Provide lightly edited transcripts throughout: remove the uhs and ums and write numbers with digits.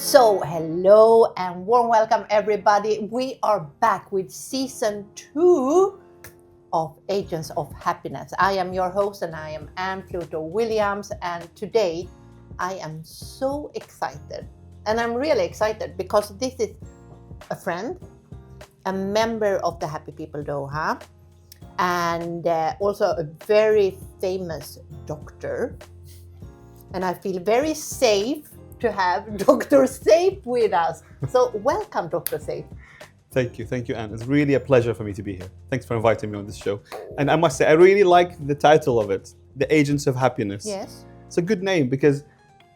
So, hello and warm welcome everybody. We are back with season 2 of Agents of Happiness. I am your host and I am Anne Pluto Williams, and today I am so excited. And I'm really excited because this is a friend, a member of the Happy People Doha, and also a very famous doctor. And I feel very safe to have Dr. Saif with us. So welcome, Dr. Saif. Thank you, Anne. It's really a pleasure for me to be here. Thanks for inviting me on this show. And I must say, I really like the title of it, The Agents of Happiness. Yes. It's a good name because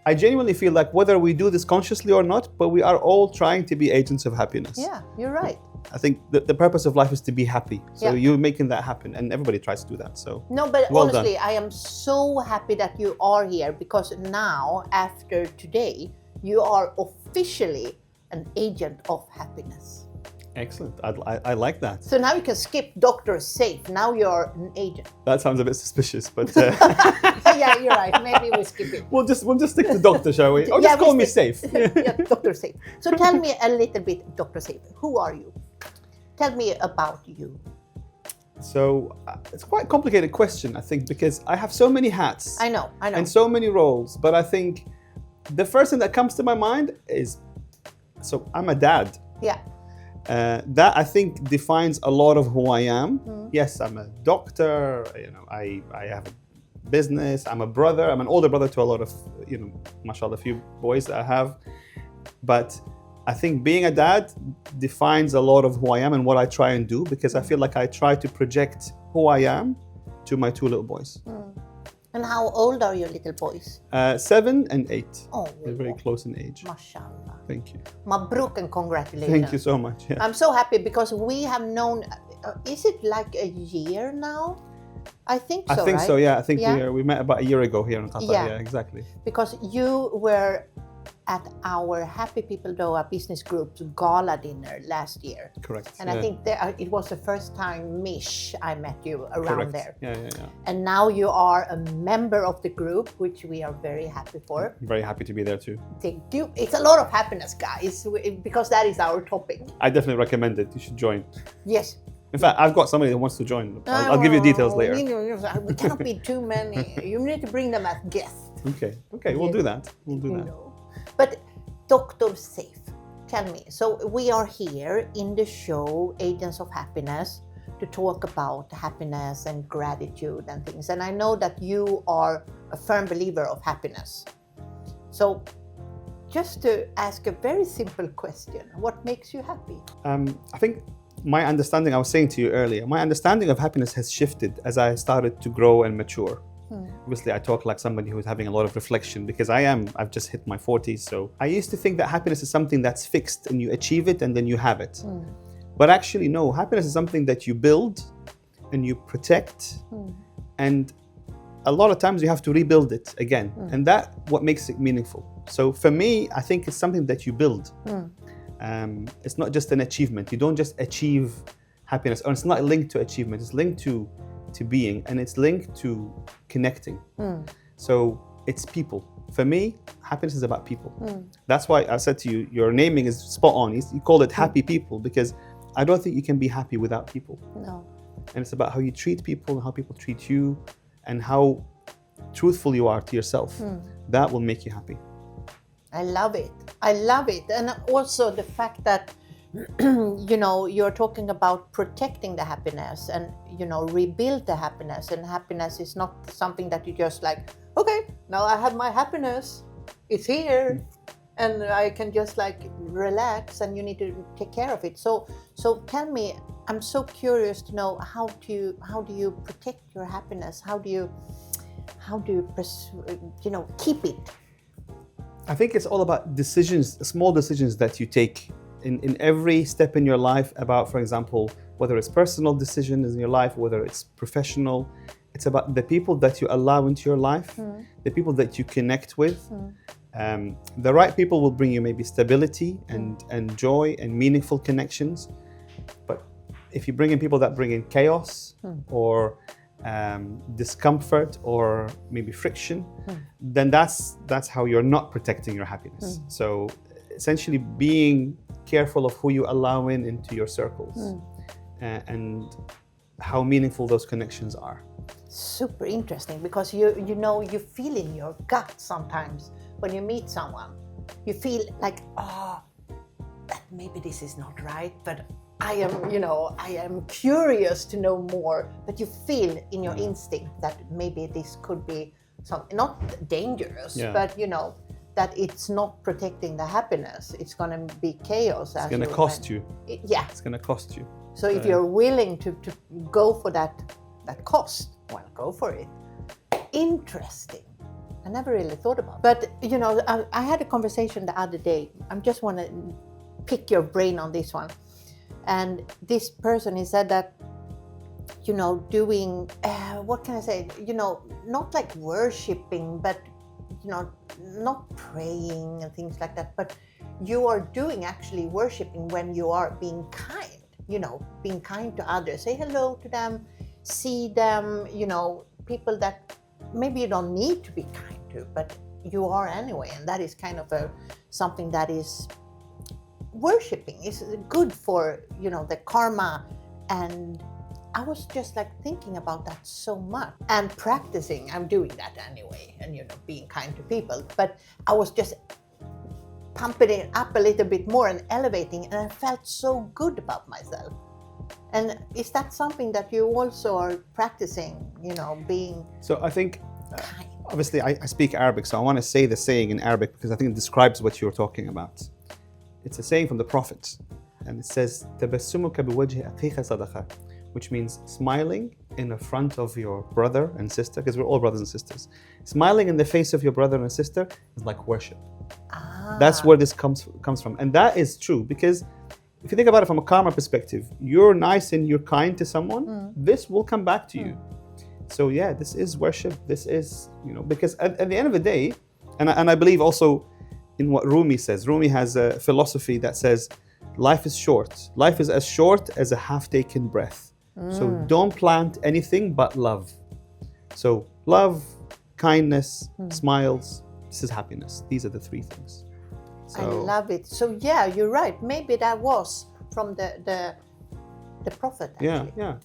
I genuinely feel like whether we do this consciously or not, but we are all trying to be agents of happiness. Yeah, you're right. I think the purpose of life is to be happy. So Yeah. you're making that happen, and everybody tries to do that. So No, but well honestly, done. I am so happy that you are here because now, after today, you are officially an agent of happiness. Excellent. I like that. So now you can skip Dr. Saif. Now you're an agent. That sounds a bit suspicious, but Yeah, you're right. Maybe we skip it. we'll just stick to doctor, shall we? Or Yeah, just call we me stick- Safe. Yeah, Dr. Saif. So tell me a little bit, Dr. Saif. Who are you? Tell me about you. So it's quite a complicated question, I think, because I have so many hats I know. and so many roles. But I think the first thing that comes to my mind is, so I'm a dad. Yeah. That I think defines a lot of who I am. Yes, I'm a doctor. I have a business. I'm a brother. I'm an older brother to a lot of, mashallah, a few boys that I have. But I think being a dad defines a lot of who I am and what I try and do, because I feel like I try to project who I am to my two little boys. And how old are your little boys? 7 and 8. Oh, They're very close in age. mashallah. Thank you. Mabruk and congratulations. Thank you so much. Yeah. I'm so happy because we have known, is it like a year now? I think so, I think right? so, yeah. I think Yeah. we met about a year ago here in Qatar. Yeah. Yeah, exactly. Because you were at our Happy People Doha Business Group's gala dinner last year. Correct. And I think it was the first time, Mish, I met you around Correct. there. Yeah. And now you are a member of the group, which we are very happy for. I'm very happy to be there too. Thank you. It's a lot of happiness, guys, because that is our topic. I definitely recommend it. You should join. Yes. In fact, I've got somebody that wants to join. I'll give you details later. We cannot be too many. You need to bring them as guests. Okay, we'll do that. We'll do that. No. But Dr. Saif, tell me, so we are here in the show Agents of Happiness to talk about happiness and gratitude and things. And I know that you are a firm believer of happiness. So just to ask a very simple question, what makes you happy? I think my understanding, I was saying to you earlier, my understanding of happiness has shifted as I started to grow and mature. Obviously, I talk like somebody who's having a lot of reflection because I've just hit my 40s. So I used to think that happiness is something that's fixed and you achieve it and then you have it. But actually, no, happiness is something that you build and you protect. And a lot of times you have to rebuild it again. And that's what makes it meaningful. So for me, I think it's something that you build. It's not just an achievement. You don't just achieve happiness, or it's not linked to achievement. It's linked to being, and it's linked to connecting. So it's people. For me, happiness is about people. That's why I said to you, your naming is spot on. You called it Happy People because I don't think you can be happy without people. No. And it's about how you treat people and how people treat you and how truthful you are to yourself. That will make you happy. I love it. I love it. And also the fact that, you're talking about protecting the happiness and, rebuild the happiness. And happiness is not something that you just like, okay, now I have my happiness. It's here. And I can just like relax, and you need to take care of it. So tell me, I'm so curious to know how do you protect your happiness? How do you keep it? I think it's all about decisions, small decisions that you take in every step in your life about, for example, whether it's personal decisions in your life, whether it's professional. It's about the people that you allow into your life, the people that you connect with. The right people will bring you maybe stability and joy and meaningful connections. But if you bring in people that bring in chaos or discomfort or maybe friction, then that's how you're not protecting your happiness. So essentially being careful of who you allow into your circles and how meaningful those connections are. Super interesting, because you know, you feel in your gut sometimes when you meet someone, you feel like, oh, that maybe this is not right, but I am curious to know more. But you feel in your instinct that maybe this could be not dangerous, but that it's not protecting the happiness. It's going to be chaos. It's going to cost you. It's going to cost you. So if you're willing to go for that cost, well, go for it. Interesting. I never really thought about it. But I had a conversation the other day. I just want to pick your brain on this one. And this person, he said that, doing, what can I say? Not like worshipping, but, not praying and things like that. But you are doing actually worshipping when you are being kind, being kind to others. Say hello to them, see them, people that maybe you don't need to be kind to, but you are anyway. And that is kind of something that is worshipping. Is good for, the karma. And I was just like thinking about that so much and practicing. I'm doing that anyway, and being kind to people. But I was just pumping it up a little bit more and elevating, and I felt so good about myself. And is that something that you also are practicing, being So I think, kind? obviously I speak Arabic, so I want to say the saying in Arabic because I think it describes what you're talking about. It's a saying from the Prophet, and it says, تَبَسُّمُكَ بِوَجْهِ أَخِيكَ صَدَقَةٌ, which means smiling in the front of your brother and sister, because we're all brothers and sisters. Smiling in the face of your brother and sister is like worship. That's where this comes from. And that is true, because if you think about it from a karma perspective, you're nice and you're kind to someone, this will come back to you. So yeah, this is worship. This is, because at the end of the day, and I believe also in what Rumi says. Rumi has a philosophy that says, life is short. Life is as short as a half-taken breath. So don't plant anything but love. So love, kindness, smiles, this is happiness. These are the three things. I love it. So yeah, you're right. Maybe that was from the Prophet, actually. Yeah.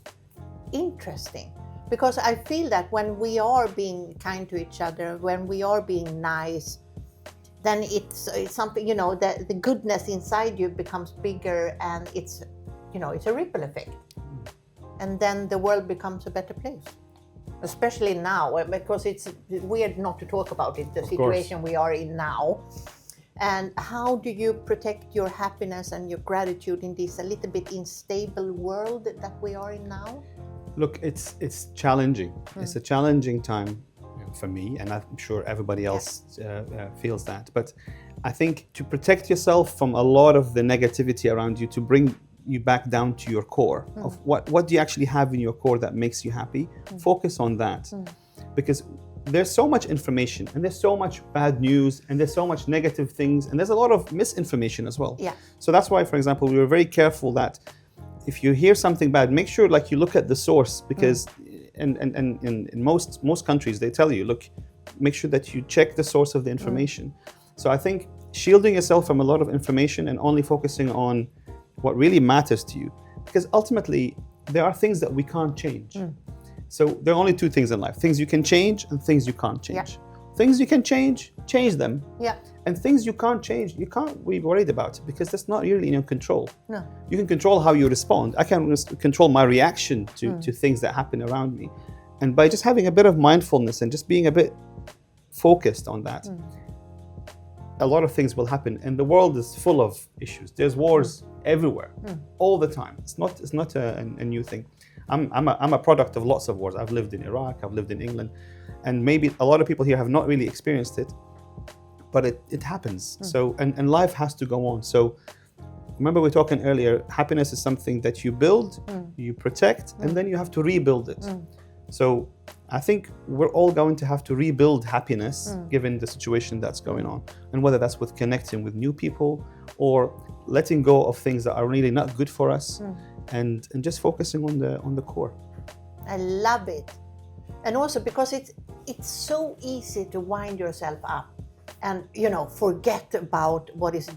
Interesting. Because I feel that when we are being kind to each other, when we are being nice, then it's something, the goodness inside you becomes bigger, and it's a ripple effect. And then the world becomes a better place. Especially now, because it's weird not to talk about it, the situation we are in now. And how do you protect your happiness and your gratitude in this a little bit unstable world that we are in now? Look, it's challenging. It's a challenging time for me, and I'm sure everybody else feels that. But I think to protect yourself from a lot of the negativity around you, to bring you back down to your core of what do you actually have in your core that makes you happy, focus on that. Because there's so much information, and there's so much bad news, and there's so much negative things, and there's a lot of misinformation as well. So that's why, for example, we were very careful that if you hear something bad, make sure you look at the source, because in most countries they tell you, look, make sure that you check the source of the information. So I think shielding yourself from a lot of information and only focusing on what really matters to you, because ultimately there are things that we can't change. So there are only two things in life: things you can change and things you can't change. Things you can change them. And things you can't change, you can't be worried about, because that's not really in your control. You can control how you respond. I can control my reaction to things that happen around me. And by just having a bit of mindfulness and just being a bit focused on that, a lot of things will happen. And the world is full of issues. There's wars everywhere, all the time. It's not a new thing. I'm a product of lots of wars. I've lived in Iraq, I've lived in England, and maybe a lot of people here have not really experienced it, but it happens. So, and life has to go on. So remember we were talking earlier, happiness is something that you build, you protect, and then you have to rebuild it. So I think we're all going to have to rebuild happiness given the situation that's going on. And whether that's with connecting with new people or letting go of things that are really not good for us, and just focusing on the core. I love it. And also because it's so easy to wind yourself up and forget about what is,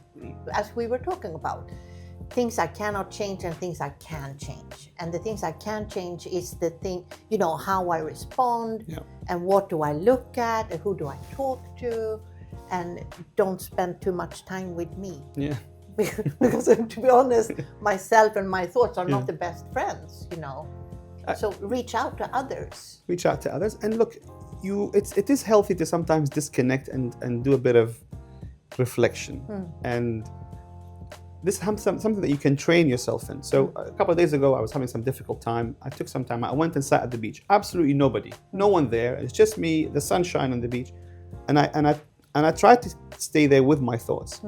as we were talking about, things I cannot change and things I can change. And the things I can change is the thing, how I respond, and what do I look at and who do I talk to, and don't spend too much time with me. Yeah. Because to be honest, myself and my thoughts are not the best friends, So reach out to others. Reach out to others, and look, it is healthy to sometimes disconnect and do a bit of reflection. And this is something that you can train yourself in. So a couple of days ago, I was having some difficult time. I took some time. I went and sat at the beach. Absolutely nobody, no one there. It's just me, the sunshine on the beach, and I tried to stay there with my thoughts.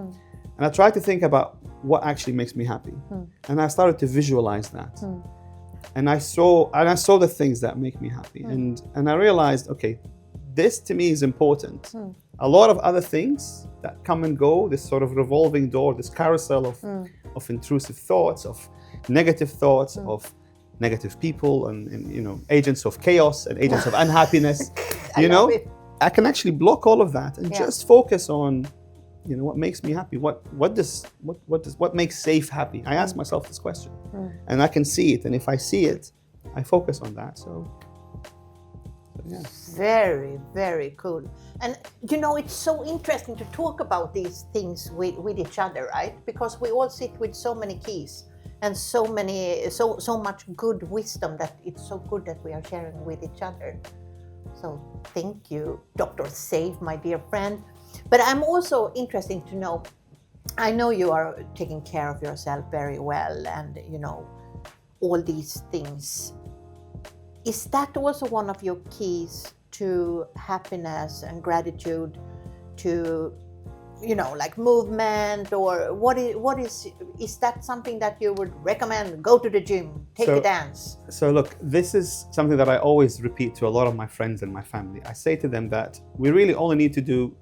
And I tried to think about what actually makes me happy. And I started to visualize that. And I saw the things that make me happy. And I realized, okay, this to me is important. A lot of other things that come and go, this sort of revolving door, this carousel of intrusive thoughts, of negative thoughts, of negative people, and agents of chaos and agents of unhappiness. I can actually block all of that and just focus on what makes me happy. What makes Saif happy? I ask myself this question, and I can see it. And if I see it, I focus on that. So yeah. Very, very cool. And it's so interesting to talk about these things with each other, right? Because we all sit with so many keys and so much good wisdom that it's so good that we are sharing with each other. So thank you, Dr. Saif, my dear friend. But I'm also interested to know, I know you are taking care of yourself very well and, all these things. Is that also one of your keys to happiness and gratitude, to, like movement, or what is that something that you would recommend? Go to the gym, take a dance. So look, this is something that I always repeat to a lot of my friends and my family. I say to them that we really only need to do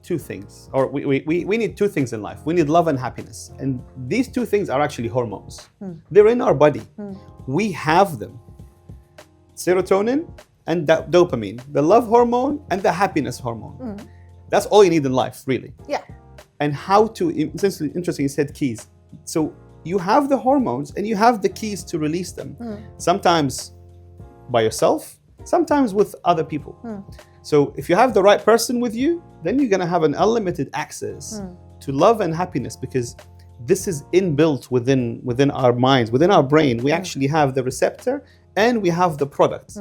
two things, or we need two things in life. We need love and happiness. And these two things are actually hormones. They're in our body. We have them. Serotonin and dopamine, the love hormone and the happiness hormone. That's all you need in life, really. Yeah. And it's interesting, you said keys. So you have the hormones and you have the keys to release them. Sometimes by yourself, sometimes with other people. So if you have the right person with you, then you're going to have an unlimited access to love and happiness, because this is inbuilt within our minds, within our brain. We actually have the receptor and we have the product.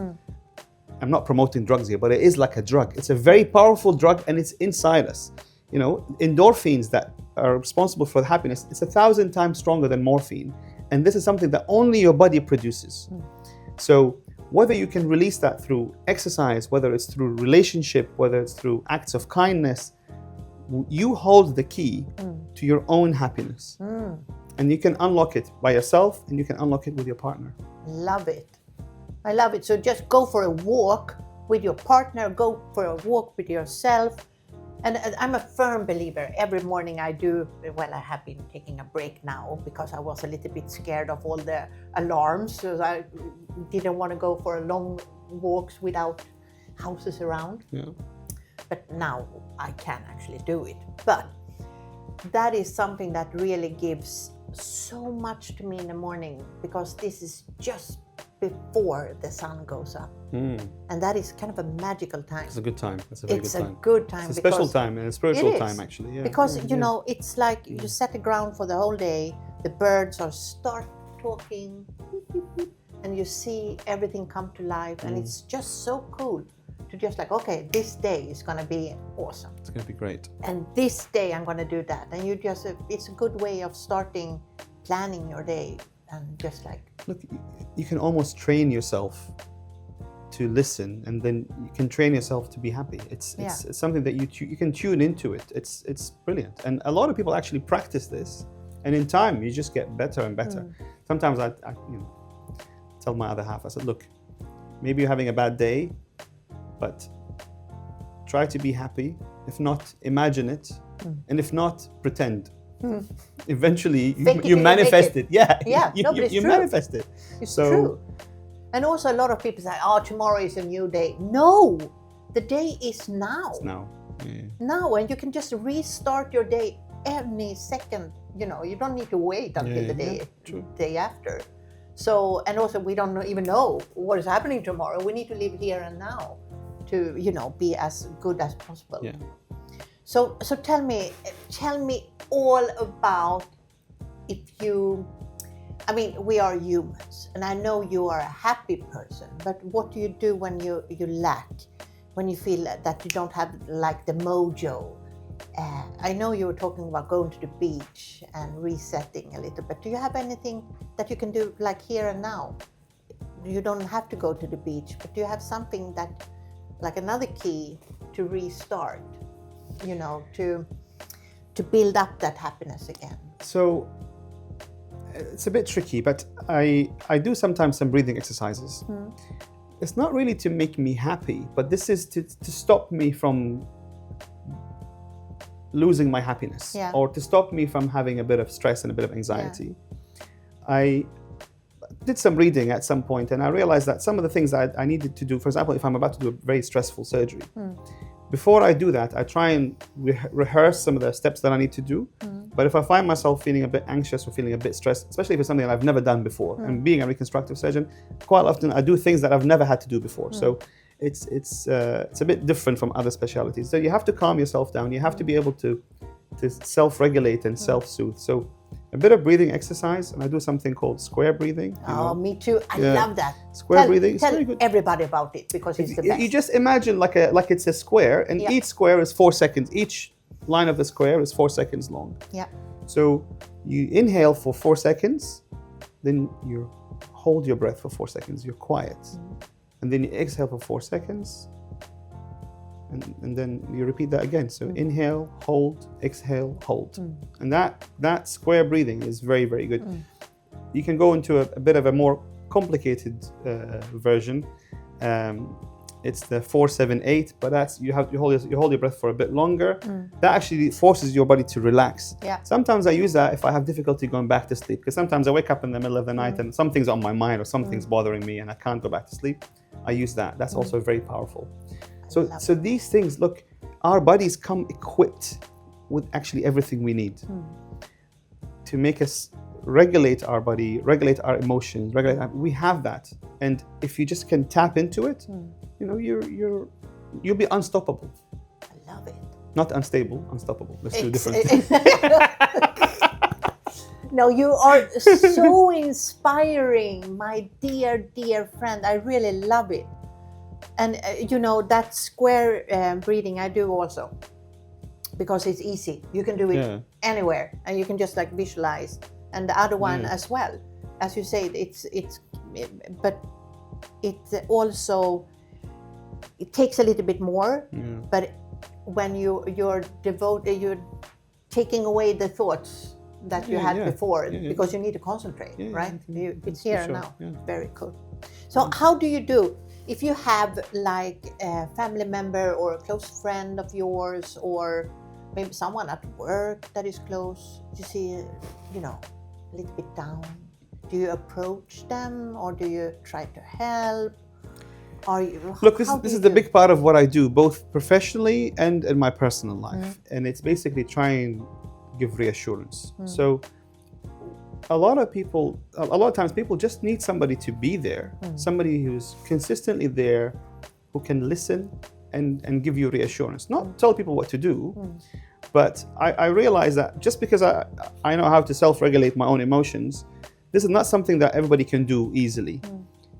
I'm not promoting drugs here, but it is like a drug. It's a very powerful drug and it's inside us. Endorphins that are responsible for happiness, it's 1,000 times stronger than morphine. And this is something that only your body produces. So whether you can release that through exercise, whether it's through relationship, whether it's through acts of kindness, you hold the key to your own happiness. And you can unlock it by yourself and you can unlock it with your partner. Love it. I love it. So just go for a walk with your partner, go for a walk with yourself. And I'm a firm believer. Every morning I do, I have been taking a break now because I was a little bit scared of all the alarms. So I didn't want to go for long walks without houses around. Yeah. But now I can actually do it. But that is something that really gives so much to me in the morning, because this is just before the sun goes up. And that is kind of a magical time. It's a good time. It's a very good time. It's a good time. It's a special time and a spiritual time, actually. Yeah. Because, it's like you set the ground for the whole day. The birds start talking, and you see everything come to life. And it's just so cool to just like, okay, this day is going to be awesome. It's going to be great. And this day I'm going to do that. And it's a good way of planning your day. And just like, look, you can almost train yourself to listen, and then you can train yourself to be happy. It's something that you can tune into it. It's brilliant, and a lot of people actually practice this, and in time you just get better and better. Sometimes I tell my other half, I said, look, maybe you're having a bad day, but try to be happy. If not, imagine it, and if not, pretend. Eventually you manifest it. You manifest it. It's true. And also a lot of people say, tomorrow is a new day. No, the day is now. It's now. now, and you can just restart your day any second. You know, you don't need to wait until the day after. So, and also we don't even know what is happening tomorrow. We need to live here and now to, you know, be as good as possible. Yeah. So tell me all about, if you, I mean, we are humans, and I know you are a happy person, but what do you do when you lack, when you feel that you don't have like the mojo? I know you were talking about going to the beach and resetting a little bit. Do you have anything that you can do like here and now? You don't have to go to the beach, but do you have something that, like another key to restart, you know, to build up that happiness again? So it's a bit tricky, but I do sometimes some breathing exercises. It's not really to make me happy, but this is to stop me from losing my happiness, or to stop me from having a bit of stress and a bit of anxiety. I did some reading at some point, and I realized that some of the things that I needed to do, for example, if I'm about to do a very stressful surgery, before I do that, I try and rehearse some of the steps that I need to do. But if I find myself feeling a bit anxious or feeling a bit stressed, especially if it's something that I've never done before, and being a reconstructive surgeon, quite often I do things that I've never had to do before. So it's a bit different from other specialties. So you have to calm yourself down. You have to be able to self-regulate and self-soothe. So a bit of breathing exercise, and I do something called square breathing. Oh, me too. I love that. Square breathing. Tell very good. everybody about it, because it's the best. You just imagine like it's a square, and each square is 4 seconds. Each line of the square is 4 seconds long. Yeah. So you inhale for 4 seconds, then you hold your breath for 4 seconds. You're quiet, and then you exhale for 4 seconds, and then you repeat that again. So inhale, hold, exhale, hold, and that square breathing is very, very good. You can go into a bit of a more complicated version. It's the 4-7-8, but that's you hold your breath for a bit longer. That actually forces your body to relax. Yeah. Sometimes I use that if I have difficulty going back to sleep, because sometimes I wake up in the middle of the night and something's on my mind or something's bothering me and I can't go back to sleep. I use that. That's also very powerful. So these things, look, our bodies come equipped with actually everything we need to make us regulate our body, regulate our emotions, we have that. And if you just can tap into it, you know, you'll be unstoppable. I love it. Not unstable, unstoppable. Let's do different. No, you are so inspiring, my dear, dear friend. I really love it. And you know, that square breathing I do also, because it's easy. You can do it anywhere, and you can just like visualize. And the other one as well, as you say, but it also, it takes a little bit more. But when you're taking away the thoughts that you had before, because you need to concentrate, right? It's here and now. Very cool. So how do you do if you have like a family member or a close friend of yours, or maybe someone at work that is close, you see, you know, a little bit down? Do you approach them, or do you try to help? Look, this is the big part of what I do, both professionally and in my personal life. And it's basically try and give reassurance. So a lot of times people just need somebody to be there, somebody who's consistently there, who can listen and give you reassurance. Not tell people what to do, but I realize that just because I know how to self-regulate my own emotions, this is not something that everybody can do easily.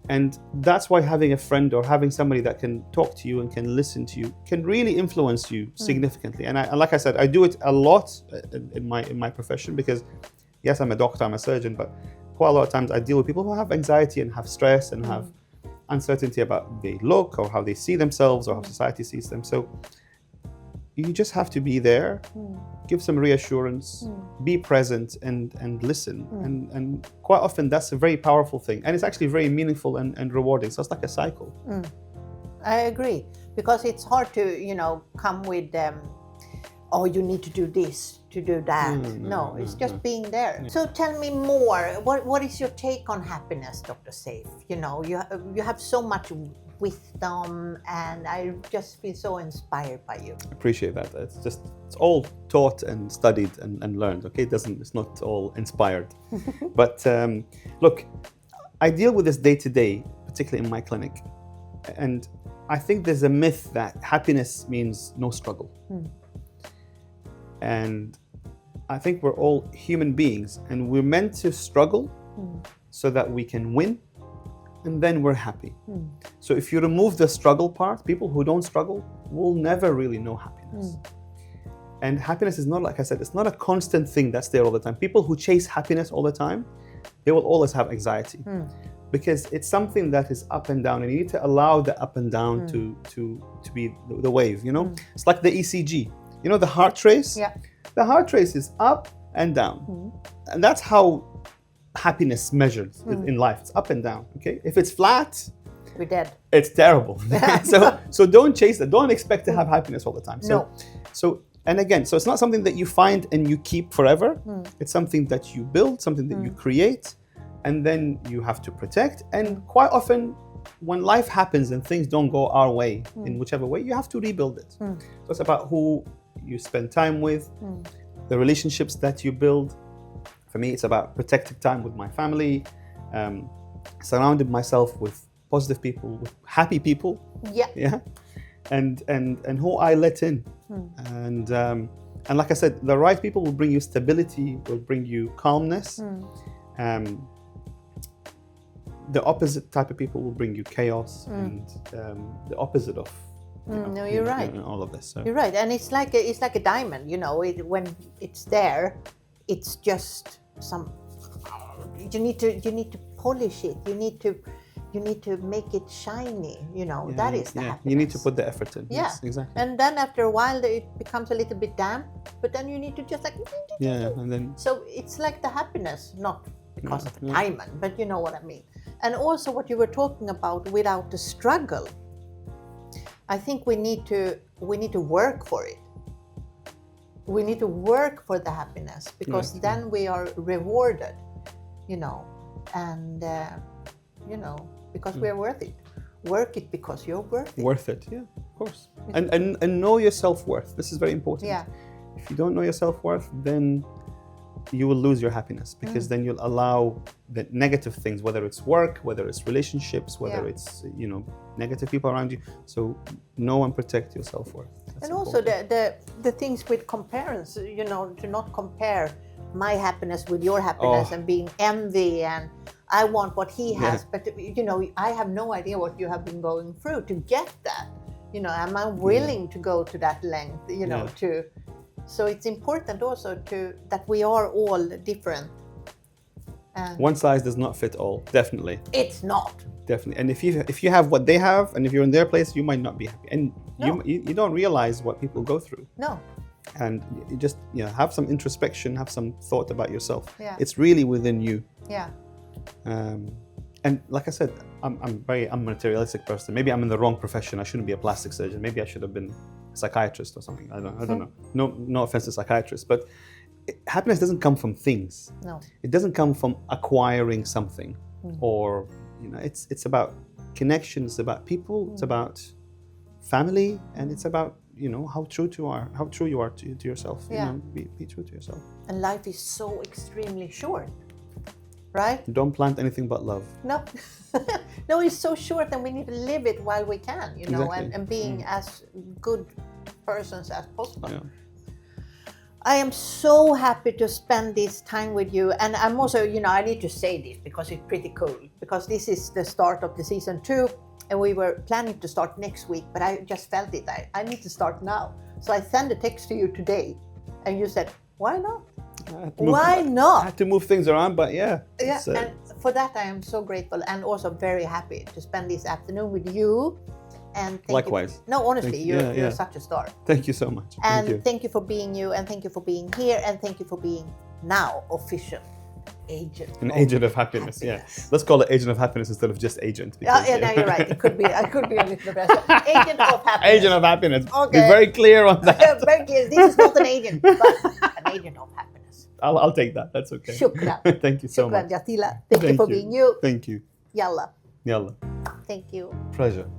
And that's why having a friend or having somebody that can talk to you and can listen to you can really influence you significantly. And like I said, I do it a lot in my profession, because yes, I'm a doctor, I'm a surgeon, but quite a lot of times I deal with people who have anxiety and have stress and have uncertainty about how they look or how they see themselves or how society sees them. So you just have to be there, give some reassurance, be present and listen. And quite often that's a very powerful thing. And it's actually very meaningful and rewarding. So it's like a cycle. I agree, because it's hard to, you know, come with oh, you need to do this, to do that. No, it's just being there. So tell me more. What is your take on happiness, Dr. Saif? You know, you have so much wisdom, and I just feel so inspired by you. Appreciate that. It's all taught and studied and learned. Okay, it's not all inspired. But look, I deal with this day to day, particularly in my clinic, and I think there's a myth that happiness means no struggle. And I think we're all human beings, and we're meant to struggle so that we can win, and then we're happy. So if you remove the struggle part, people who don't struggle will never really know happiness. And happiness is not, like I said, it's not a constant thing that's there all the time. People who chase happiness all the time, they will always have anxiety because it's something that is up and down, and you need to allow the up and down to be the wave, you know? It's like the ECG, you know, the heart race? Yeah. The heart race is up and down. And that's how happiness measures in life. It's up and down, okay? If it's flat, We're dead. it's terrible. so don't chase that. Don't expect to have happiness all the time. And again, so it's not something that you find and you keep forever. It's something that you build, something that you create, and then you have to protect. And quite often, when life happens and things don't go our way, in whichever way, you have to rebuild it. So it's about who you spend time with, the relationships that you build. For me, it's about protecting time with my family, surrounding myself with positive people, with happy people. Yeah. And who I let in. And like I said, the right people will bring you stability, will bring you calmness. The opposite type of people will bring you chaos and the opposite of no, you're right. All of this. So. You're right, and it's like a diamond. You know, when it's there, it's just some. You need to polish it. You need to make it shiny. You know, that is the happiness. You need to put the effort in. Yeah, yes, exactly. And then after a while, it becomes a little bit damp. But then you need to just like. And then. So it's like the happiness, not because of a diamond, but you know what I mean. And also what you were talking about, without the struggle. I think we need to work for it. We need to work for the happiness, because then we are rewarded, you know, and because we are worth it. Work it because you're worth it. Worth it, yeah, of course. And know your self-worth. This is very important. Yeah. If you don't know your self-worth, then you will lose your happiness, because then you'll allow the negative things, whether it's work, whether it's relationships, whether it's negative people around you. So know and protect your self-worth. That's and also the things with comparison, you know, to not compare my happiness with your happiness and being envy and I want what he has, but you know, I have no idea what you have been going through to get that. You know, am I willing to go to that length, you know, to. So it's important also that we are all different. And one size does not fit all, definitely. It's not. Definitely. And if you have what they have, and if you're in their place, you might not be happy. And you don't realize what people go through. No. And you just have some introspection, have some thought about yourself. Yeah. It's really within you. Yeah. And like I said, I'm a materialistic person. Maybe I'm in the wrong profession. I shouldn't be a plastic surgeon. Maybe I should have been a psychiatrist or something. I don't know. No offense to psychiatrists, but happiness doesn't come from things. No. It doesn't come from acquiring something, or it's about connection. It's about people. It's about family, and it's about how true you are to yourself. Yeah. Be true to yourself. And life is so extremely short. Right? Don't plant anything but love. No. No, it's so short, and we need to live it while we can, Exactly. and being as good persons as possible. Yeah. I am so happy to spend this time with you, and I'm also, I need to say this because it's pretty cool, because this is the start of the season 2, and we were planning to start next week, but I just felt it. I need to start now. So I sent a text to you today, and you said, why not? Why not? I had to move things around, but yeah. And for that I am so grateful, and also very happy to spend this afternoon with you. And likewise. You. No, honestly, you're such a star. Thank you so much. And thank you for being you, and thank you for being here, and thank you for being now official agent. An agent of happiness. Yeah. Let's call it agent of happiness instead of just agent. Because, no, you're right. It could be a little better. Agent of happiness. Agent of happiness. Okay. Be very clear on that. Very clear. This is not an agent, but an agent of happiness. I'll take that. That's okay. Shukran. Thank you so much. Shukran, Jatila. Thank you for being you. Thank you. Yalla. Yalla. Thank you. Pleasure.